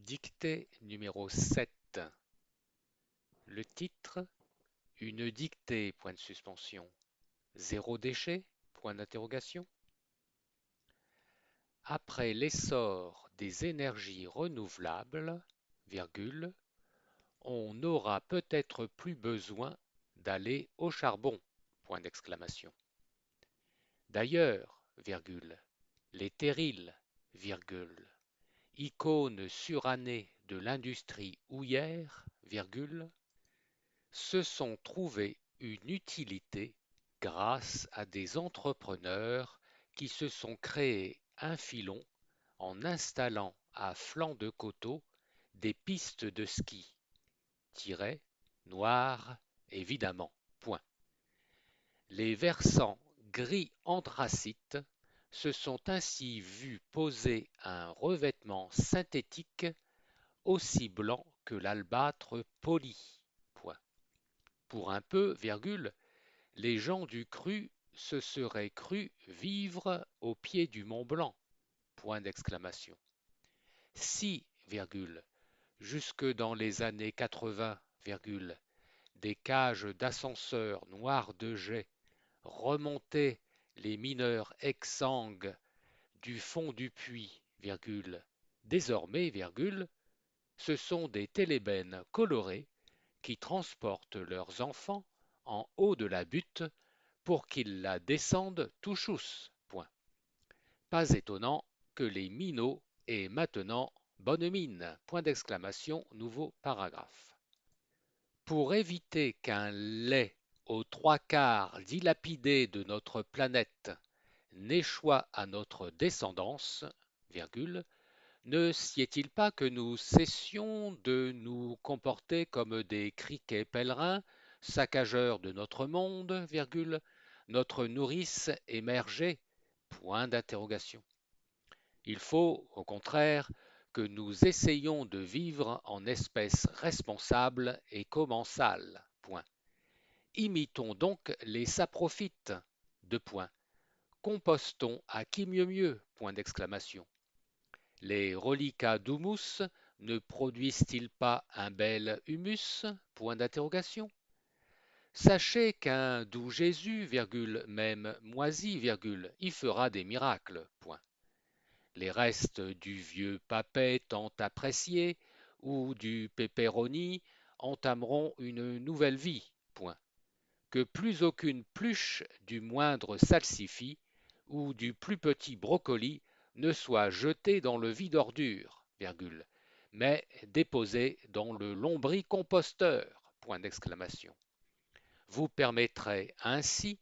Dictée numéro 7. Le titre: Une dictée, point de suspension. Zéro déchet, point d'interrogation. Après l'essor des énergies renouvelables, virgule, on n'aura peut-être plus besoin d'aller au charbon, point d'exclamation. D'ailleurs, virgule, les terrils, virgule, icônes surannées de l'industrie houillère, virgule, se sont trouvé une utilité grâce à des entrepreneurs qui se sont créés un filon en installant à flanc de coteau des pistes de ski, tiret, noir, évidemment, point. Les versants gris anthracite se sont ainsi vus poser un revêtement synthétique aussi blanc que l'albâtre poli, point. Pour un peu, virgule, les gens du cru se seraient crus vivre au pied du Mont Blanc, point d'exclamation. Si, virgule, jusque dans les années 80, virgule, des cages d'ascenseurs noires de jet remontaient les mineurs exsangues du fond du puits, virgule, désormais, virgule, ce sont des télébènes colorés qui transportent leurs enfants en haut de la butte pour qu'ils la descendent tout chousse, point. Pas étonnant que les minots aient maintenant bonne mine, point d'exclamation, nouveau paragraphe. Pour éviter qu'un lait aux trois quarts dilapidé de notre planète n'échoie à notre descendance, virgule, ne sied-il pas que nous cessions de nous comporter comme des criquets pèlerins, saccageurs de notre monde, virgule, notre nourrice émergée, point d'interrogation. Il faut, au contraire, que nous essayions de vivre en espèces responsables et commensales, point. Imitons donc les saprophytes, deux points. Compostons à qui mieux mieux, point d'exclamation. Les reliquats d'humus ne produisent-ils pas un bel humus, point d'interrogation. Sachez qu'un doux Jésus, virgule, même moisi, virgule, y fera des miracles, point. Les restes du vieux papet tant apprécié ou du pepperoni entameront une nouvelle vie, point. Que plus aucune pluche du moindre salsifis ou du plus petit brocoli ne soit jetée dans le vide-ordure, virgule, mais déposée dans le lombricomposteur, point d'exclamation. Vous permettrez ainsi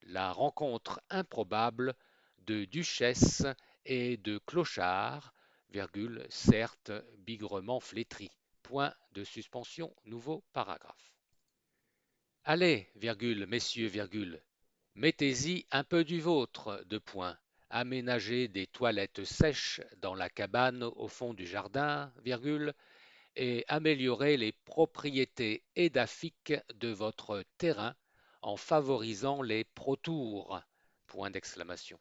la rencontre improbable de duchesses et de clochards, virgule, certes bigrement flétris. Point de suspension, nouveau paragraphe. Allez, virgule, messieurs, virgule, mettez-y un peu du vôtre, deux points. Aménagez des toilettes sèches dans la cabane au fond du jardin, virgule, et améliorez les propriétés édaphiques de votre terrain en favorisant les protours, point d'exclamation.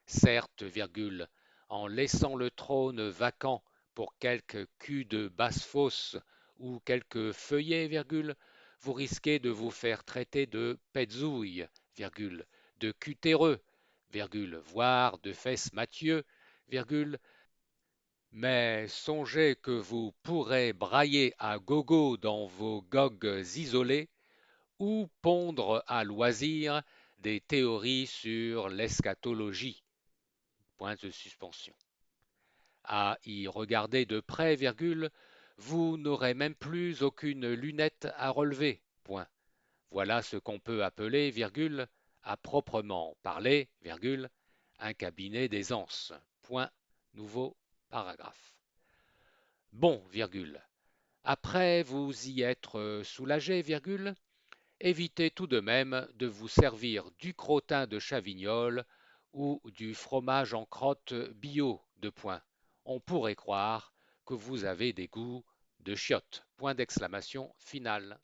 Certes, virgule, en laissant le trône vacant pour quelques culs de basse-fosse ou quelques feuillets, virgule, vous risquez de vous faire traiter de petzouille, virgule, de cutéreux, virgule, voire de fesse Mathieu, virgule, mais songez que vous pourrez brailler à gogo dans vos gogues isolés ou pondre à loisir des théories sur l'eschatologie. Point de suspension. À y regarder de près, virgule, vous n'aurez même plus aucune lunette à relever. Point. Voilà ce qu'on peut appeler, virgule, à proprement parler, virgule, un cabinet d'aisance. Point. Nouveau paragraphe. Bon, virgule. Après vous y être soulagé, virgule, évitez tout de même de vous servir du crottin de Chavignol ou du fromage en crotte bio, de point. On pourrait croire que vous avez des goûts de chiottes. Point d'exclamation finale.